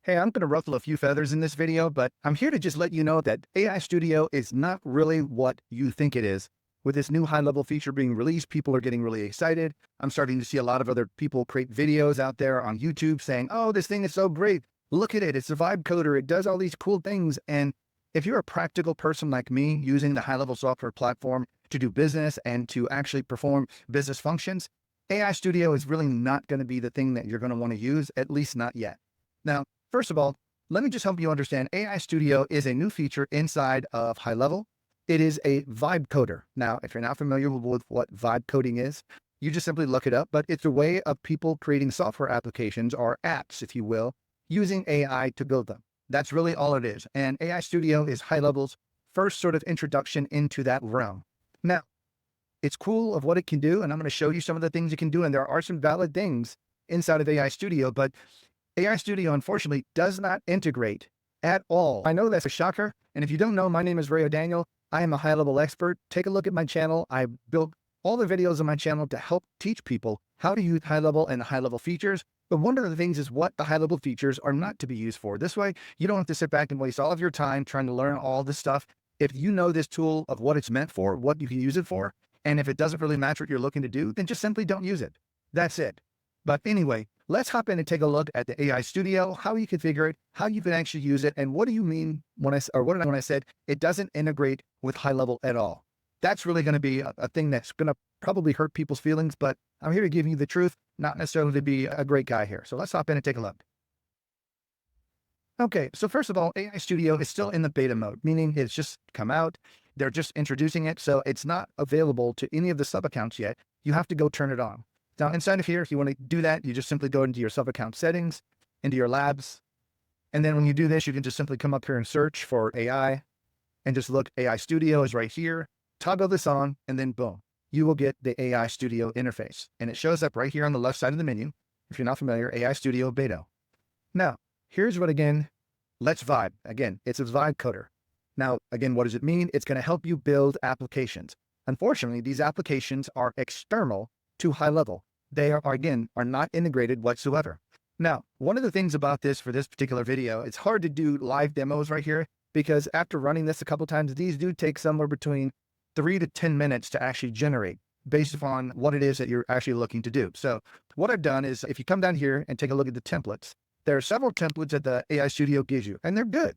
Hey, I'm going to ruffle a few feathers in this video, but I'm here to just let you know that AI Studio is not really what you think it is. With this new high-level feature being released, people are getting really excited. I'm starting to see a lot of other people create videos out there on YouTube saying, oh, this thing is so great. Look at it. It's a vibe coder. It does all these cool things. And if you're a practical person like me using the high-level software platform to do business and to actually perform business functions, AI Studio is really not going to be the thing that you're going to want to use, at least not yet. Now, first of all, let me just help you understand. AI Studio is a new feature inside of HighLevel. It is a vibe coder. Now, if you're not familiar with what vibe coding is, you just simply look it up, but it's a way of people creating software applications or apps, if you will, using AI to build them. That's really all it is. And AI Studio is HighLevel's first sort of introduction into that realm. Now, it's cool of what it can do, and I'm going to show you some of the things it can do, and there are some valid things inside of AI Studio, but AI Studio, unfortunately, does not integrate at all. I know that's a shocker. And if you don't know, my name is Ray O'Daniel. I am a high-level expert. Take a look at my channel. I built all the videos on my channel to help teach people how to use high-level and the high-level features. But one of the things is what the high-level features are not to be used for. This way, you don't have to sit back and waste all of your time trying to learn all this stuff. If you know this tool of what it's meant for, what you can use it for, and if it doesn't really match what you're looking to do, then just simply don't use it. That's it. But anyway, let's hop in and take a look at the AI Studio, how you configure it, how you can actually use it, and what do you mean when when I said it doesn't integrate with HighLevel at all. That's really going to be a thing that's going to probably hurt people's feelings, but I'm here to give you the truth, not necessarily to be a great guy here. So let's hop in and take a look. Okay, so first of all, AI Studio is still in the beta mode, meaning it's just come out. They're just introducing it, so it's not available to any of the sub accounts yet. You have to go turn it on. Now, inside of here, if you want to do that, you just simply go into your sub-account settings, into your labs. And then when you do this, you can just simply come up here and search for AI and just look, AI Studio is right here. Toggle this on, and then boom, you will get the AI Studio interface. And it shows up right here on the left side of the menu. If you're not familiar, AI Studio Beta. Now, here's what, again, let's vibe. Again, it's a vibe coder. Now, again, what does it mean? It's going to help you build applications. Unfortunately, these applications are external to HighLevel. They are not integrated whatsoever. Now, one of the things about this for this particular video, it's hard to do live demos right here because after running this a couple times, these do take somewhere between 3 to 10 minutes to actually generate based upon what it is that you're actually looking to do. So what I've done is if you come down here and take a look at the templates, there are several templates that the AI Studio gives you, and they're good.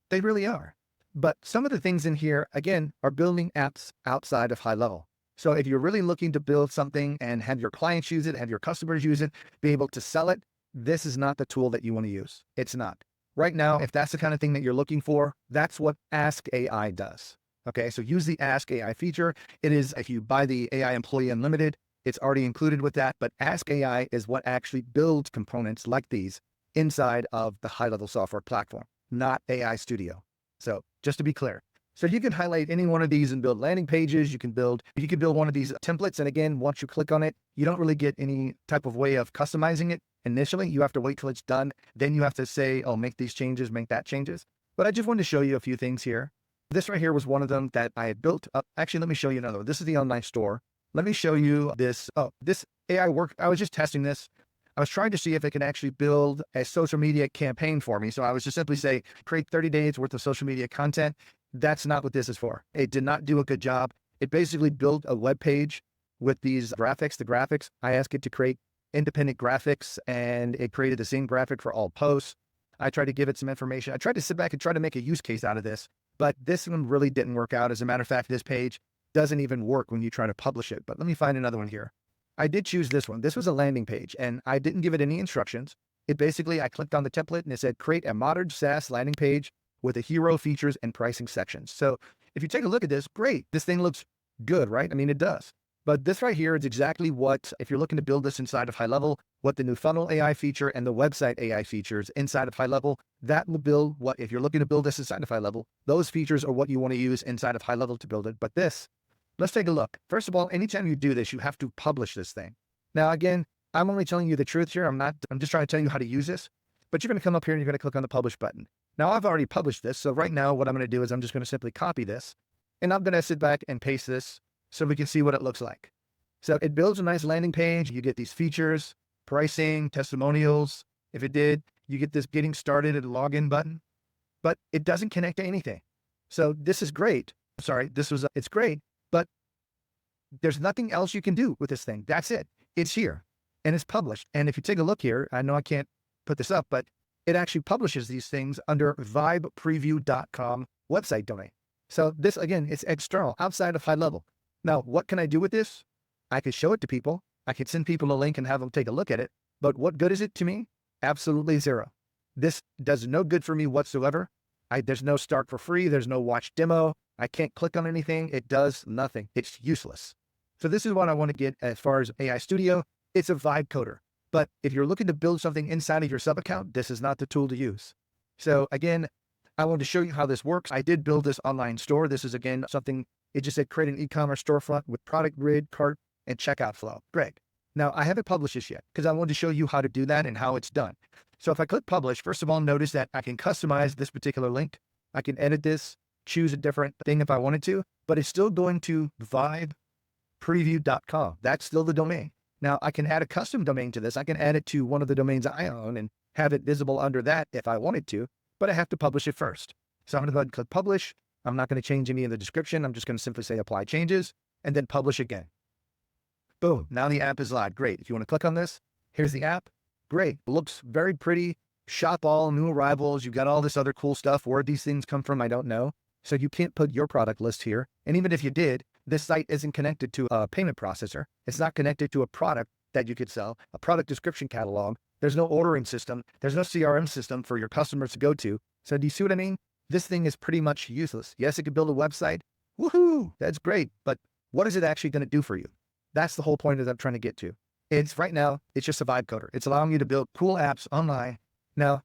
They really are. But some of the things in here, again, are building apps outside of HighLevel. So if you're really looking to build something and have your clients use it, have your customers use it, be able to sell it, this is not the tool that you want to use. It's not. Right now, if that's the kind of thing that you're looking for, that's what Ask AI does. Okay, so use the Ask AI feature. It is, if you buy the AI Employee Unlimited, it's already included with that, but Ask AI is what actually builds components like these inside of the HighLevel software platform, not AI Studio. So just to be clear. So you can highlight any one of these and build landing pages. You can build one of these templates. And again, once you click on it, you don't really get any type of way of customizing it. Initially, you have to wait till it's done. Then you have to say, oh, make these changes, make that changes. But I just wanted to show you a few things here. This right here was one of them that I had built up. Actually, let me show you another one. This is the online store. Let me show you this. Oh, this AI work. I was just testing this. I was trying to see if it can actually build a social media campaign for me. So I was just simply say, create 30 days worth of social media content. That's not what this is for. It did not do a good job. It basically built a web page with these graphics. The graphics, I asked it to create independent graphics and it created the same graphic for all posts. I tried to give it some information. I tried to sit back and try to make a use case out of this, but this one really didn't work out. As a matter of fact, this page doesn't even work when you try to publish it. But let me find another one here. I did choose this one. This was a landing page and I didn't give it any instructions. It basically, I clicked on the template and it said, create a modern SaaS landing page with the hero features and pricing sections. So if you take a look at this, great. This thing looks good, right? I mean, it does. But this right here is exactly what, if you're looking to build this inside of HighLevel, what the new funnel AI feature and the website AI features inside of HighLevel, that will build what, if you're looking to build this inside of HighLevel, those features are what you want to use inside of HighLevel to build it. But this, let's take a look. First of all, anytime you do this, you have to publish this thing. Now, again, I'm only telling you the truth here. I'm just trying to tell you how to use this, but you're going to come up here and you're going to click on the publish button. Now I've already published this. So right now what I'm going to do is I'm just going to simply copy this and I'm going to sit back and paste this so we can see what it looks like. So it builds a nice landing page. You get these features, pricing, testimonials. If it did, You get this getting started and login button, but it doesn't connect to anything. So this is great. Sorry, it's great, but there's nothing else you can do with this thing. That's it. It's here and it's published. And if you take a look here, I know I can't put this up, but it actually publishes these things under vibepreview.com website domain. So this, again, it's external, outside of HighLevel. Now, what can I do with this? I could show it to people. I could send people a link and have them take a look at it. But what good is it to me? Absolutely zero. This does no good for me whatsoever. There's no start for free. There's no watch demo. I can't click on anything. It does nothing. It's useless. So this is what I want to get as far as AI Studio. It's a vibe coder. But if you're looking to build something inside of your sub account, this is not the tool to use. So again, I wanted to show you how this works. I did build this online store. This is, again, something, it just said create an e-commerce storefront with product grid, cart, and checkout flow. Great. Now, I haven't published this yet because I wanted to show you how to do that and how it's done. So if I click publish, first of all, notice that I can customize this particular link. I can edit this, choose a different thing if I wanted to, but it's still going to vibepreview.com. That's still the domain. Now, I can add a custom domain to this. I can add it to one of the domains I own and have it visible under that if I wanted to, but I have to publish it first. So I'm going to go ahead and click publish. I'm not going to change any of the description. I'm just going to simply say apply changes and then publish again. Boom. Now the app is live. Great. If you want to click on this, here's the app. Great. It looks very pretty. Shop all, new arrivals. You've got all this other cool stuff. Where these things come from, I don't know. So you can't put your product list here. And even if you did, this site isn't connected to a payment processor. It's not connected to a product that you could sell, a product description catalog. There's no ordering system. There's no CRM system for your customers to go to. So do you see what I mean? This thing is pretty much useless. Yes, it could build a website. Woohoo! That's great. But what is it actually going to do for you? That's the whole point that I'm trying to get to. It's right now, it's just a vibe coder. It's allowing you to build cool apps online. Now,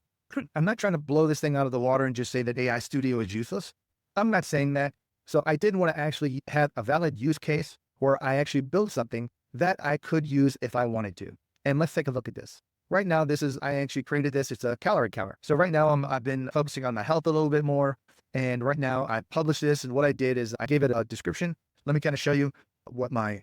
I'm not trying to blow this thing out of the water and just say that AI Studio is useless. I'm not saying that. So I did want to actually have a valid use case where I actually build something that I could use if I wanted to. And let's take a look at this. Right now, I actually created this. It's a calorie counter. So right now I've been focusing on my health a little bit more. And right now I published this. And what I did is I gave it a description. Let me kind of show you what my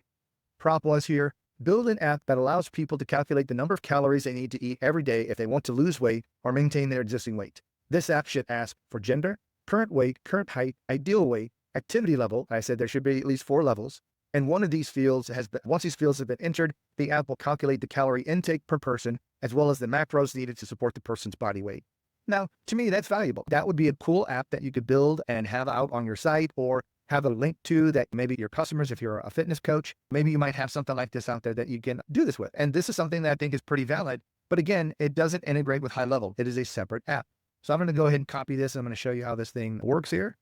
prop was here. Build an app that allows people to calculate the number of calories they need to eat every day if they want to lose weight or maintain their existing weight. This app should ask for gender, current weight, current height, ideal weight, activity level. I said there should be at least 4 levels. And one of these fields once these fields have been entered, the app will calculate the calorie intake per person, as well as the macros needed to support the person's body weight. Now, to me, that's valuable. That would be a cool app that you could build and have out on your site, or have a link to that maybe your customers, if you're a fitness coach, maybe you might have something like this out there that you can do this with. And this is something that I think is pretty valid. But again, it doesn't integrate with HighLevel. It is a separate app. So I'm going to go ahead and copy this. I'm going to show you how this thing works here.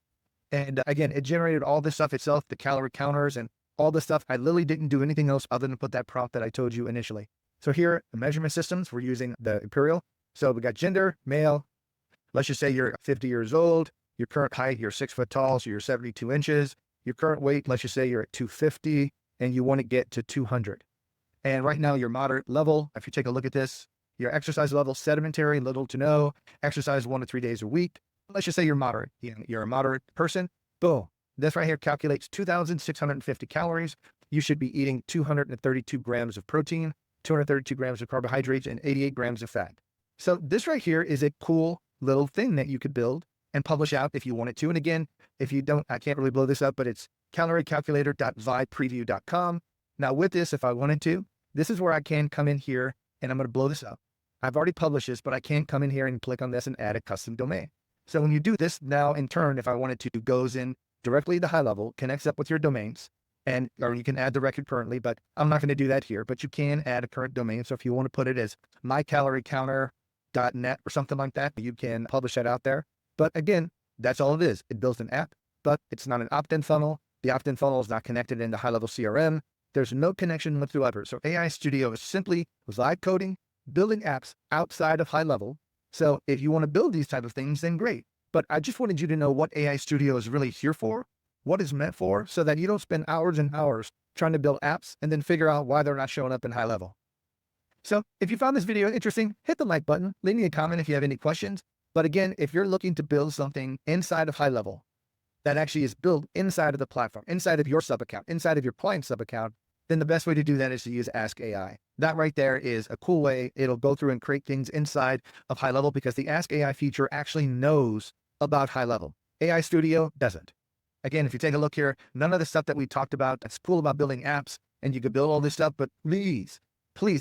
And again, it generated all this stuff itself, the calorie counters and all this stuff. I literally didn't do anything else other than put that prompt that I told you initially. So here, the measurement systems, we're using the Imperial. So we got gender, male. Let's just say you're 50 years old. Your current height, you're 6 foot tall, so you're 72 inches. Your current weight, let's just say you're at 250 and you want to get to 200. And right now you're moderate level. If you take a look at this, your exercise level, sedentary, little to no, exercise 1 to 3 days a week. Let's just say you're moderate. You're a moderate person. Boom. This right here calculates 2,650 calories. You should be eating 232 grams of protein, 232 grams of carbohydrates, and 88 grams of fat. So this right here is a cool little thing that you could build and publish out if you wanted to. And again, if you don't, I can't really blow this up, but it's caloriecalculator.vibepreview.com. Now with this, if I wanted to, this is where I can come in here and I'm going to blow this up. I've already published this, but I can't come in here and click on this and add a custom domain. So when you do this now, in turn, if I wanted to, goes in directly to HighLevel, connects up with your domains, or you can add the record currently, but I'm not going to do that here, but you can add a current domain. So if you want to put it as mycaloriecounter.net or something like that, you can publish that out there. But again, that's all it is. It builds an app, but it's not an opt-in funnel. The opt-in funnel is not connected into HighLevel CRM. There's no connection whatsoever. So AI Studio is simply live coding, building apps outside of HighLevel. So if you want to build these type of things, then great. But I just wanted you to know what AI Studio is really here for, what it's meant for, so that you don't spend hours and hours trying to build apps and then figure out why they're not showing up in HighLevel. So if you found this video interesting, hit the like button, leave me a comment if you have any questions. But again, if you're looking to build something inside of HighLevel that actually is built inside of the platform, inside of your sub account, inside of your client sub account, then the best way to do that is to use Ask AI. That right there is a cool way. It'll go through and create things inside of HighLevel because the Ask AI feature actually knows about HighLevel. AI Studio doesn't. Again, if you take a look here, none of the stuff that we talked about, that's cool about building apps and you could build all this stuff, but please,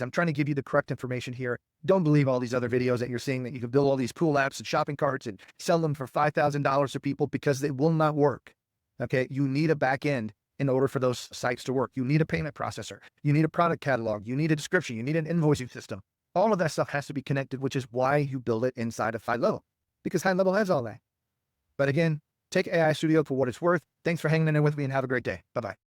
I'm trying to give you the correct information here. Don't believe all these other videos that you're seeing that you can build all these cool apps and shopping carts and sell them for $5,000 to people because they will not work. Okay. You need a back end in order for those sites to work. You need a payment processor. You need a product catalog. You need a description. You need an invoicing system. All of that stuff has to be connected, which is why you build it inside of HighLevel, because HighLevel has all that. But again, take AI Studio for what it's worth. Thanks for hanging in there with me and have a great day. Bye-bye.